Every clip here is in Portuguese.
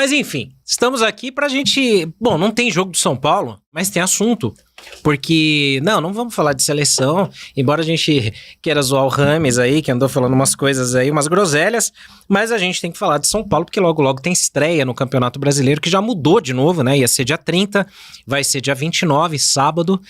Mas enfim, estamos aqui pra gente... Bom, não tem jogo do São Paulo, mas tem assunto. Porque, não vamos falar de seleção, embora a gente queira zoar o Rames aí, que andou falando umas coisas aí, umas groselhas, mas a gente tem que falar de São Paulo, porque logo tem estreia no Campeonato Brasileiro, que já mudou de novo, né? Ia ser dia 30, vai ser dia 29, sábado,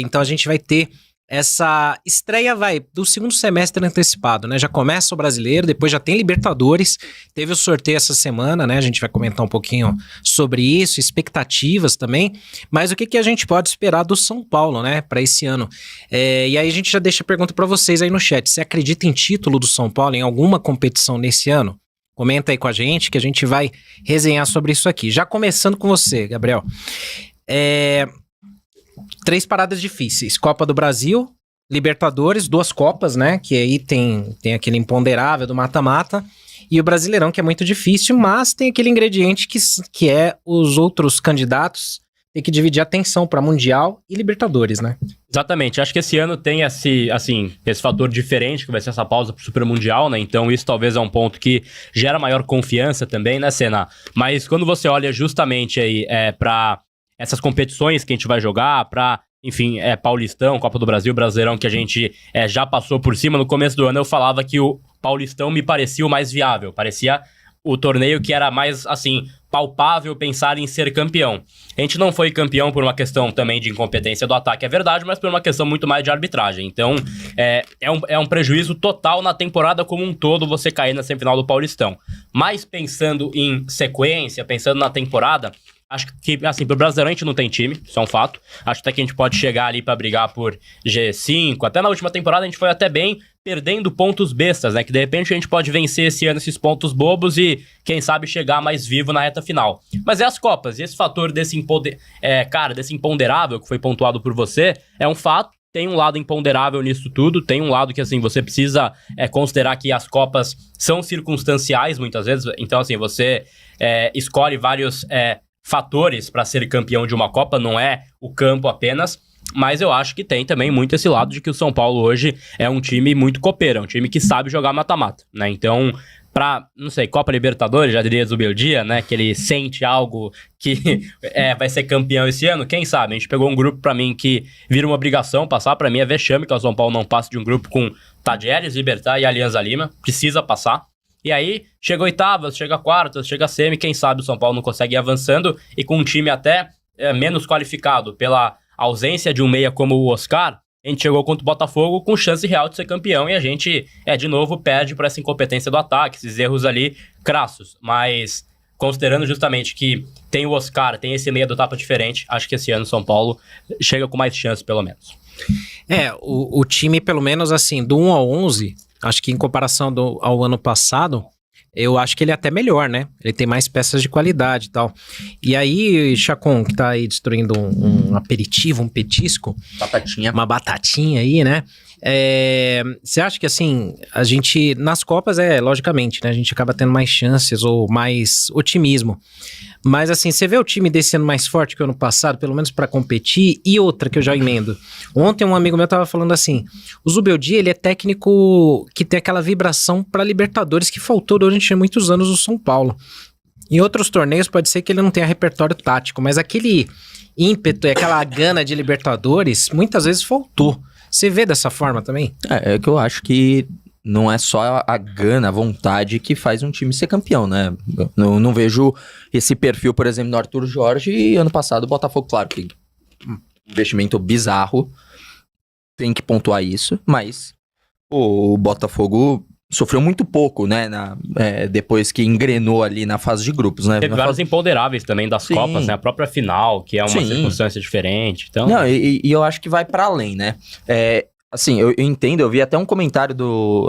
então a gente vai ter essa estreia, do segundo semestre antecipado, né? Já começa o Brasileiro, depois já tem Libertadores, teve o sorteio essa semana, né? A gente vai comentar um pouquinho sobre isso, expectativas também, mas o que a gente pode esperar do São Paulo, né? Para esse ano. E aí a gente já deixa a pergunta para vocês aí no chat. Você acredita em título do São Paulo em alguma competição nesse ano? Comenta aí com a gente que a gente vai resenhar sobre isso aqui. Já começando com você, Gabriel. 3 paradas difíceis, Copa do Brasil, Libertadores, 2 Copas, né, que aí tem aquele imponderável do mata-mata, e o Brasileirão, que é muito difícil, mas tem aquele ingrediente que é os outros candidatos ter que dividir a atenção para Mundial e Libertadores, né? Exatamente, acho que esse ano tem esse fator diferente, que vai ser essa pausa pro Super Mundial, né, então isso talvez é um ponto que gera maior confiança também, né, Senna? Mas quando você olha justamente aí para essas competições que a gente vai jogar, enfim, Paulistão, Copa do Brasil, Brasileirão, que a gente já passou por cima. No começo do ano eu falava que o Paulistão me parecia o mais viável, parecia o torneio que era mais, palpável pensar em ser campeão. A gente não foi campeão por uma questão também de incompetência do ataque, é verdade, mas por uma questão muito mais de arbitragem. Então, é um prejuízo total na temporada como um todo você cair na semifinal do Paulistão. Mas pensando em sequência, pensando na temporada, acho que, pro Brasileirão a gente não tem time, isso é um fato. Acho até que a gente pode chegar ali pra brigar por G5. Até na última temporada a gente foi até bem, perdendo pontos bestas, né? Que de repente a gente pode vencer esse ano esses pontos bobos e, quem sabe, chegar mais vivo na reta final. Mas é as Copas, e esse fator desse imponderável que foi pontuado por você, é um fato. Tem um lado imponderável nisso tudo, tem um lado que, você precisa considerar que as Copas são circunstanciais, muitas vezes. Então, você escolhe vários fatores para ser campeão de uma Copa, não é o campo apenas, mas eu acho que tem também muito esse lado de que o São Paulo hoje é um time muito copeiro, é um time que sabe jogar mata-mata, né? Então, Copa Libertadores, já diria Zubeldia, né? Que ele sente algo que vai ser campeão esse ano, quem sabe? A gente pegou um grupo pra mim que vira uma obrigação passar, pra mim é vexame que o São Paulo não passe de um grupo com Tadieres, Libertad e Alianza Lima, precisa passar. E aí, chega oitavas, chega quartas, chega semi, quem sabe o São Paulo não consegue ir avançando e com um time até menos qualificado pela ausência de um meia como o Oscar, a gente chegou contra o Botafogo com chance real de ser campeão e a gente, de novo, perde por essa incompetência do ataque, esses erros ali crassos. Mas, considerando justamente que tem o Oscar, tem esse meia do tapa diferente, acho que esse ano o São Paulo chega com mais chance, pelo menos. O time, pelo menos do 1 ao 11... Acho que em comparação ao ano passado, eu acho que ele é até melhor, né? Ele tem mais peças de qualidade e tal. E aí, Chacon, que tá aí destruindo um aperitivo, um petisco. Uma batatinha aí, né? Você acha que, a gente, nas Copas, logicamente, né? A gente acaba tendo mais chances ou mais otimismo. Mas, você vê o time desse ano mais forte que o ano passado, pelo menos pra competir, e outra que eu já emendo. Ontem um amigo meu tava falando o Zubeldia, ele é técnico que tem aquela vibração pra Libertadores que faltou durante muitos anos no São Paulo. Em outros torneios pode ser que ele não tenha repertório tático, mas aquele ímpeto e aquela gana de Libertadores, muitas vezes faltou. Você vê dessa forma também? É que eu acho que não é só a gana, a vontade que faz um time ser campeão, né? Eu não vejo esse perfil, por exemplo, no Arthur Jorge e ano passado o Botafogo, claro que investimento bizarro, tem que pontuar isso, mas o Botafogo sofreu muito pouco, né? Depois que engrenou ali na fase de grupos, né? Teve vários imponderáveis também das Copas, né? A própria final, que é uma circunstância diferente. Então... Não, e eu acho que vai para além, né? Eu entendo, eu vi até um comentário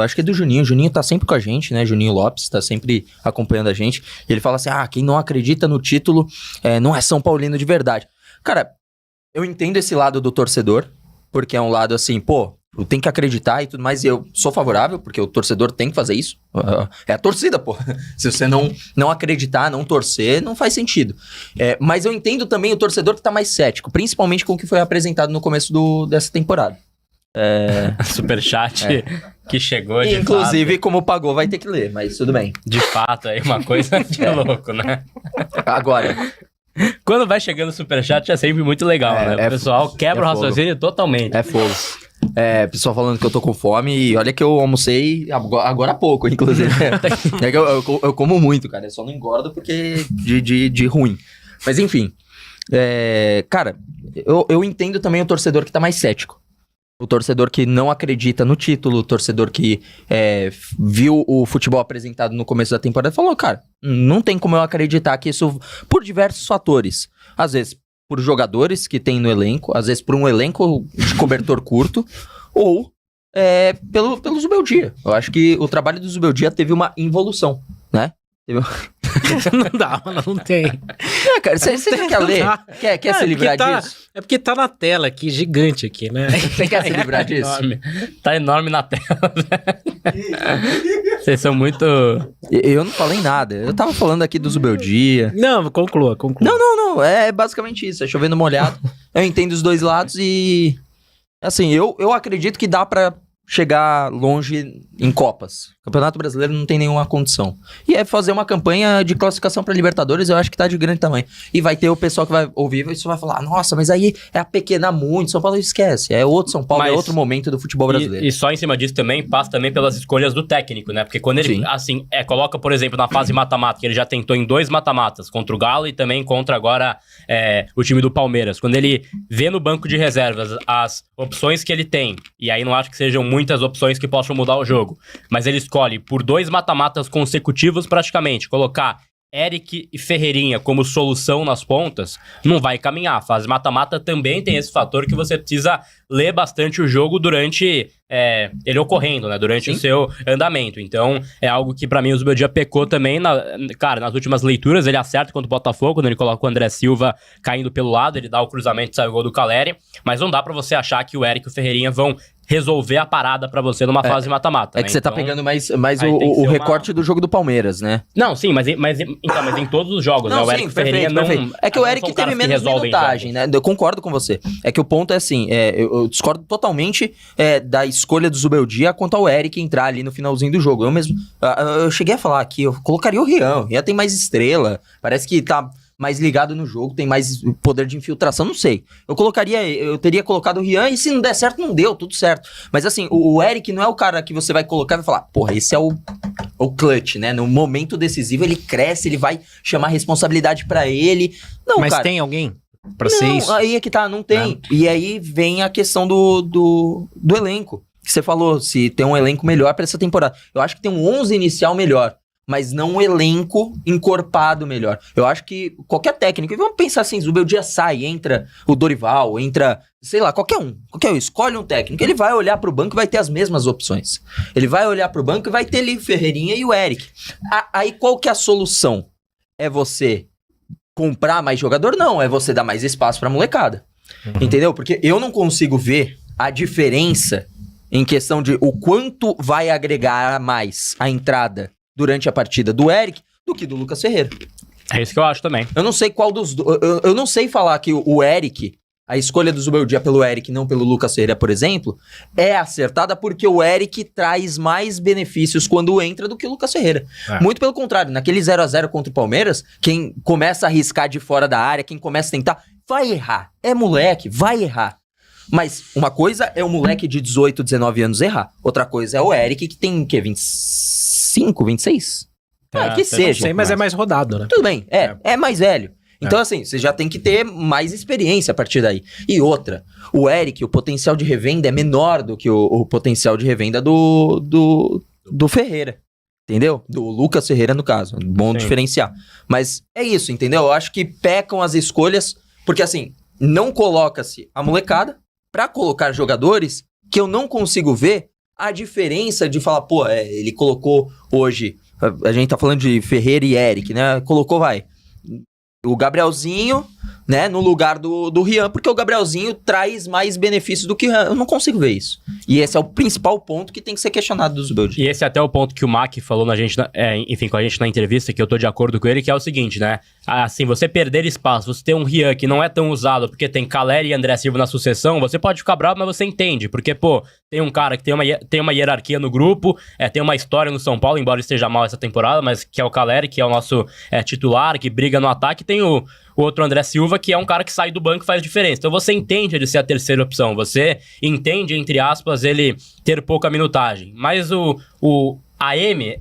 acho que é do Juninho. O Juninho tá sempre com a gente, né? Juninho Lopes tá sempre acompanhando a gente. E ele fala quem não acredita no título não é São Paulino de verdade. Cara, eu entendo esse lado do torcedor, porque é um lado tem que acreditar e tudo mais, e eu sou favorável, porque o torcedor tem que fazer isso. É a torcida, pô. Se você não acreditar, não torcer, não faz sentido. Mas eu entendo também o torcedor que tá mais cético, principalmente com o que foi apresentado no começo dessa temporada. Superchat. Que chegou de Inclusive, como pagou, vai ter que ler, mas tudo bem. De fato, aí uma coisa de louco, né? Agora, Quando vai chegando o superchat é sempre muito legal, né? O pessoal quebra o raciocínio totalmente. é fogo. Pessoal falando que eu tô com fome e olha que eu almocei agora há pouco, inclusive. É que eu como muito, cara. Eu só não engordo porque de ruim. Mas enfim. Cara, eu entendo também o torcedor que tá mais cético. O torcedor que não acredita no título, o torcedor que viu o futebol apresentado no começo da temporada e falou, cara, não tem como eu acreditar que isso... Por diversos fatores. Às vezes, por jogadores que tem no elenco, às vezes por um elenco de cobertor curto, ou pelo Zubeldia. Eu acho que o trabalho do Zubeldia teve uma involução, né? Não dá, mano, não tem. Cara, você quer ler? Quer se livrar disso? É porque tá na tela aqui, gigante aqui, né? Você quer se livrar disso? Enorme. Tá enorme na tela, velho. Vocês são muito... Eu não falei nada. Eu tava falando aqui do Zubeldia. Não, conclua. Não. É basicamente isso. É chovendo molhado. Eu entendo os dois lados e... Assim, eu acredito que dá pra chegar longe em Copas. O Campeonato Brasileiro não tem nenhuma condição. E fazer uma campanha de classificação para Libertadores, eu acho que tá de grande tamanho. E vai ter o pessoal que vai ouvir e vai falar, nossa, mas aí é apequenar muito, São Paulo esquece. É outro São Paulo, é outro momento do futebol brasileiro. E só em cima disso também, passa também pelas escolhas do técnico, né? Porque quando ele, assim, coloca, por exemplo, na fase mata-mata, que ele já tentou em 2 mata-matas, contra o Galo e também contra agora o time do Palmeiras. Quando ele vê no banco de reservas as opções que ele tem, e aí não acho que sejam muitas opções que possam mudar o jogo, mas ele escolhe por 2 mata-matas consecutivos praticamente, colocar Eric e Ferreirinha como solução nas pontas, não vai caminhar. A fase mata-mata também tem esse fator que você precisa ler bastante o jogo durante ele ocorrendo, né? Durante o seu andamento. Então, é algo que pra mim o Zubeldia pecou também. Cara, nas últimas leituras, ele acerta contra o Botafogo, quando ele coloca o André Silva caindo pelo lado, ele dá o cruzamento e sai o gol do Caleri, mas não dá pra você achar que o Eric e o Ferreirinha vão resolver a parada pra você numa fase mata-mata. É que você tá pegando mais o recorte do jogo do Palmeiras, né? Não, sim, mas em todos os jogos, né? O Eric Ferreirinha perfeito. É que o Eric teve menos minutagem, né? Eu concordo com você. É que o ponto é assim, eu discordo totalmente da escolha do Zubeldia quanto ao Eric entrar ali no finalzinho do jogo. Eu mesmo, eu cheguei a falar aqui, eu colocaria o Rian. O Rian tem mais estrela, parece que tá mais ligado no jogo, tem mais poder de infiltração, não sei. Eu teria colocado o Rian e se não der certo, não deu, tudo certo. Mas assim, o Eric não é o cara que você vai colocar e vai falar, porra, esse é o clutch, né? No momento decisivo ele cresce, ele vai chamar responsabilidade pra ele. Não, mas cara, tem alguém pra ser isso? Aí é que tá, não tem. E aí vem a questão do elenco. Que você falou, se tem um elenco melhor pra essa temporada. Eu acho que tem um 11 inicial melhor, mas não um elenco encorpado melhor. Eu acho que qualquer técnico, e vamos pensar assim, Zubeldia sai, entra o Dorival, entra, sei lá, qualquer um, escolhe um técnico, ele vai olhar pro banco e vai ter as mesmas opções. Ele vai olhar pro banco e vai ter ali o Ferreirinha e o Eric. Aí qual que é a solução? É você comprar mais jogador? Não, é você dar mais espaço pra molecada. Entendeu? Porque eu não consigo ver a diferença em questão de o quanto vai agregar a mais a entrada durante a partida do Eric do que do Lucas Ferreira. É isso que eu acho também. Eu não sei qual dos dois. Eu não sei falar que o Eric, a escolha do Zubeldia pelo Eric, não pelo Lucas Ferreira, por exemplo, é acertada porque o Eric traz mais benefícios quando entra do que o Lucas Ferreira. Muito pelo contrário, naquele 0x0 contra o Palmeiras, quem começa a arriscar de fora da área, quem começa a tentar, vai errar. É moleque, vai errar. Mas uma coisa é o moleque de 18, 19 anos errar. Outra coisa é o Eric, que tem, 25, 26? Que seja. Não sei, mas é mais rodado, né? Tudo bem, é mais velho. Então, assim, você já tem que ter mais experiência a partir daí. E outra, o Eric, o potencial de revenda é menor do que o potencial de revenda do Ferreira. Entendeu? Do Lucas Ferreira, no caso. Bom diferenciar. Mas é isso, entendeu? Eu acho que pecam as escolhas, porque assim, não coloca-se a molecada pra colocar jogadores que eu não consigo ver a diferença de falar, pô, ele colocou hoje, a gente tá falando de Ferreira e Eric, né? Colocou, o Gabrielzinho né, no lugar do Rian, porque o Gabrielzinho traz mais benefícios do que o Rian. Eu não consigo ver isso. E esse é o principal ponto que tem que ser questionado do Zubeldia. E esse é até o ponto que o Mac falou na gente, enfim, com a gente na entrevista, que eu tô de acordo com ele, que é o seguinte, né? Assim, você perder espaço, você ter um Rian que não é tão usado, porque tem Caleri e André Silva na sucessão, você pode ficar bravo, mas você entende. Porque, pô, tem um cara que tem uma hierarquia no grupo, tem uma história no São Paulo, embora esteja mal essa temporada, mas que é o Caleri, que é o nosso titular, que briga no ataque, tem o outro André Silva, que é um cara que sai do banco e faz diferença. Então você entende ele ser a terceira opção, você entende, entre aspas, ele ter pouca minutagem. Mas o AM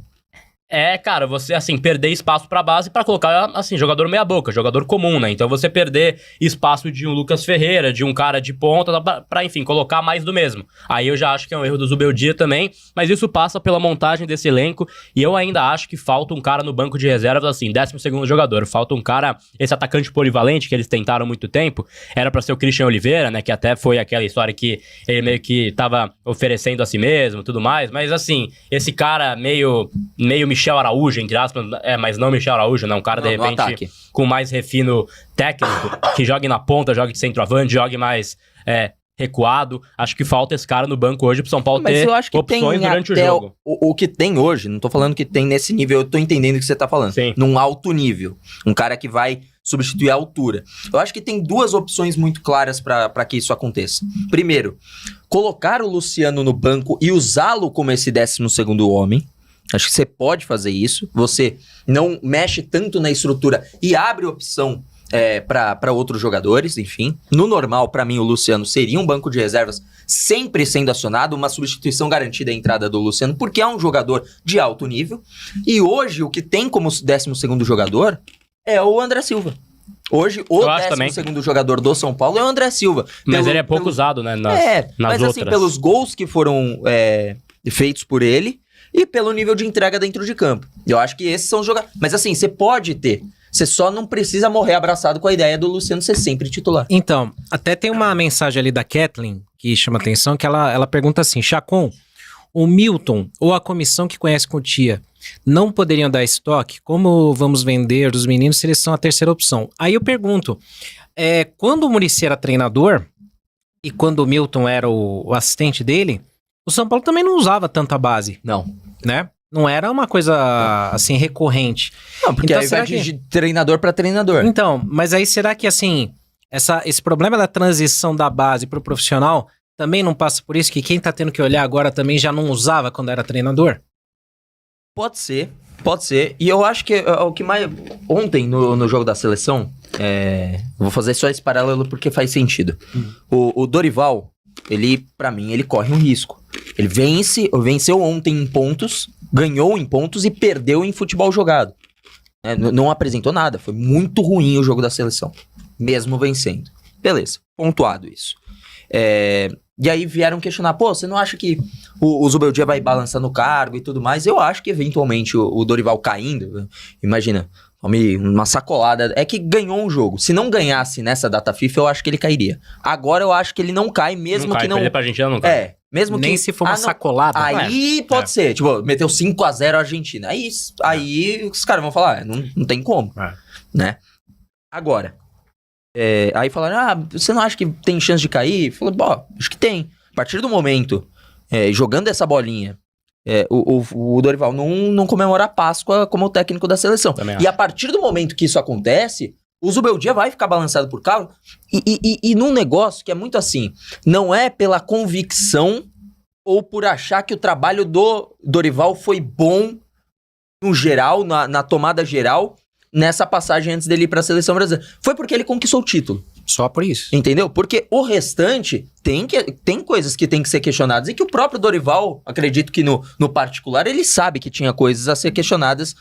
cara, você, assim, perder espaço pra base pra colocar, assim, jogador meia boca, jogador comum, né? Então você perder espaço de um Lucas Ferreira, de um cara de ponta, pra enfim, colocar mais do mesmo. Aí eu já acho que é um erro do Zubeldia também, mas isso passa pela montagem desse elenco, e eu ainda acho que falta um cara no banco de reservas, assim, 12º jogador. Falta um cara, esse atacante polivalente que eles tentaram há muito tempo, era pra ser o Christian Oliveira, né? Que até foi aquela história que ele meio que tava oferecendo a si mesmo, tudo mais, mas assim, esse cara meio Michel Araújo, entre aspas, mas não Michel Araújo, não, um cara de repente com mais refino técnico, que jogue na ponta, jogue de centroavante, jogue mais recuado. Acho que falta esse cara no banco hoje pro São Paulo ter opções durante o jogo. O que tem hoje, não tô falando que tem nesse nível, eu tô entendendo o que você tá falando. Sim. Num alto nível. Um cara que vai substituir a altura. Eu acho que tem duas opções muito claras pra que isso aconteça. Primeiro, colocar o Luciano no banco e usá-lo como esse 12º homem. Acho que você pode fazer isso. Você não mexe tanto na estrutura e abre opção para outros jogadores, enfim. No normal, para mim, o Luciano seria um banco de reservas sempre sendo acionado, uma substituição garantida a entrada do Luciano, porque é um jogador de alto nível. E hoje, o que tem como 12º jogador é o André Silva. Hoje, o 12º jogador do São Paulo é o André Silva. Mas ele é pouco usado, né? Nas mas outras. Assim, pelos gols que foram feitos por ele, e pelo nível de entrega dentro de campo. Eu acho que esses são os jogadores. Mas assim, você pode ter. Você só não precisa morrer abraçado com a ideia do Luciano ser sempre titular. Então, até tem uma mensagem ali da Kathleen que chama atenção, que ela pergunta assim: Chacon, o Milton ou a comissão que conhece Cotia não poderiam dar estoque? Como vamos vender os meninos se eles são a terceira opção? Aí eu pergunto, quando o Muricy era treinador e quando o Milton era o assistente dele, o São Paulo também não usava tanta base. Não. Né? Não era uma coisa, assim, recorrente. Não, porque então, aí vai de treinador para treinador. Então, mas aí será que, assim, esse problema da transição da base pro profissional também não passa por isso? Que quem tá tendo que olhar agora também já não usava quando era treinador? Pode ser. E eu acho que o que mais... Ontem, no jogo da seleção, vou fazer só esse paralelo porque faz sentido. O Dorival... Ele, pra mim, ele corre um risco. Ele venceu ontem em pontos, ganhou em pontos e perdeu em futebol jogado. Não apresentou nada, foi muito ruim o jogo da seleção, mesmo vencendo. Beleza, pontuado isso. E aí vieram questionar, você não acha que o Zubeldia vai balançar no cargo e tudo mais? Eu acho que eventualmente o Dorival caindo, imagina... Uma sacolada. É que ganhou um jogo. Se não ganhasse nessa data FIFA, eu acho que ele cairia. Agora eu acho que ele não cai, mesmo que não... Perder pra Argentina não cai. Mesmo nem que... se for uma sacolada. Aí pode ser. Tipo, meteu 5-0 a Argentina. Aí os caras vão falar, não tem como. Né? Agora, aí falaram, você não acha que tem chance de cair? Falei, acho que tem. A partir do momento, jogando essa bolinha, o Dorival não comemora a Páscoa como o técnico da seleção. E a partir do momento que isso acontece, o Zubeldia vai ficar balançado por causa. E num negócio que é muito assim, não é pela convicção ou por achar que o trabalho do Dorival foi bom no geral, na tomada geral, nessa passagem antes dele ir pra seleção brasileira. Foi porque ele conquistou o título. Só por isso. Entendeu? Porque o restante tem coisas que tem que ser questionadas e que o próprio Dorival, acredito que no particular, ele sabe que tinha coisas a ser questionadas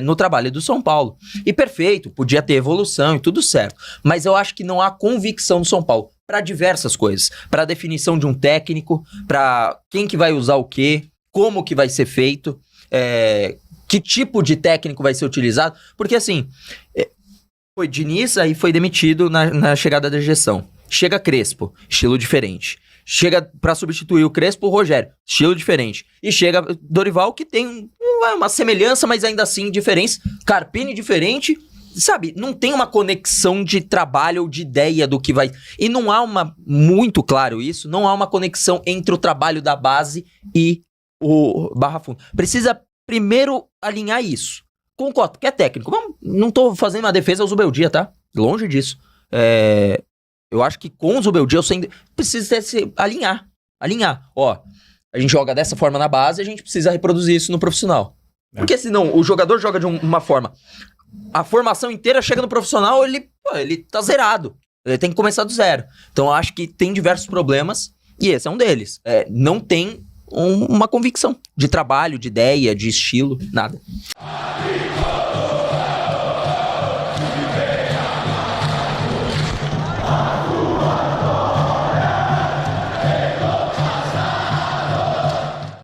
no trabalho do São Paulo. E perfeito, podia ter evolução e tudo certo. Mas eu acho que não há convicção do São Paulo para diversas coisas. Para a definição de um técnico, para quem que vai usar o quê, como que vai ser feito, que tipo de técnico vai ser utilizado. Porque assim... Foi Diniz, aí foi demitido na chegada da gestão. Chega Crespo, estilo diferente. Chega pra substituir o Crespo, o Rogério, estilo diferente. E chega Dorival, que tem uma semelhança, mas ainda assim diferença. Carpini diferente, sabe, não tem uma conexão de trabalho ou de ideia do que vai... E não há muito claro isso, não há uma conexão entre o trabalho da base e o Barra Funda. Precisa primeiro alinhar isso. Concordo, que é técnico. Não tô fazendo uma defesa ao Zubeldia, tá? Longe disso. Eu acho que com o Zubeldia precisa alinhar. Ó, a gente joga dessa forma na base, a gente precisa reproduzir isso no profissional. Porque senão o jogador joga de uma forma... A formação inteira chega no profissional, ele tá zerado. Ele tem que começar do zero. Então eu acho que tem diversos problemas e esse é um deles. Não tem uma convicção de trabalho, de ideia, de estilo, nada.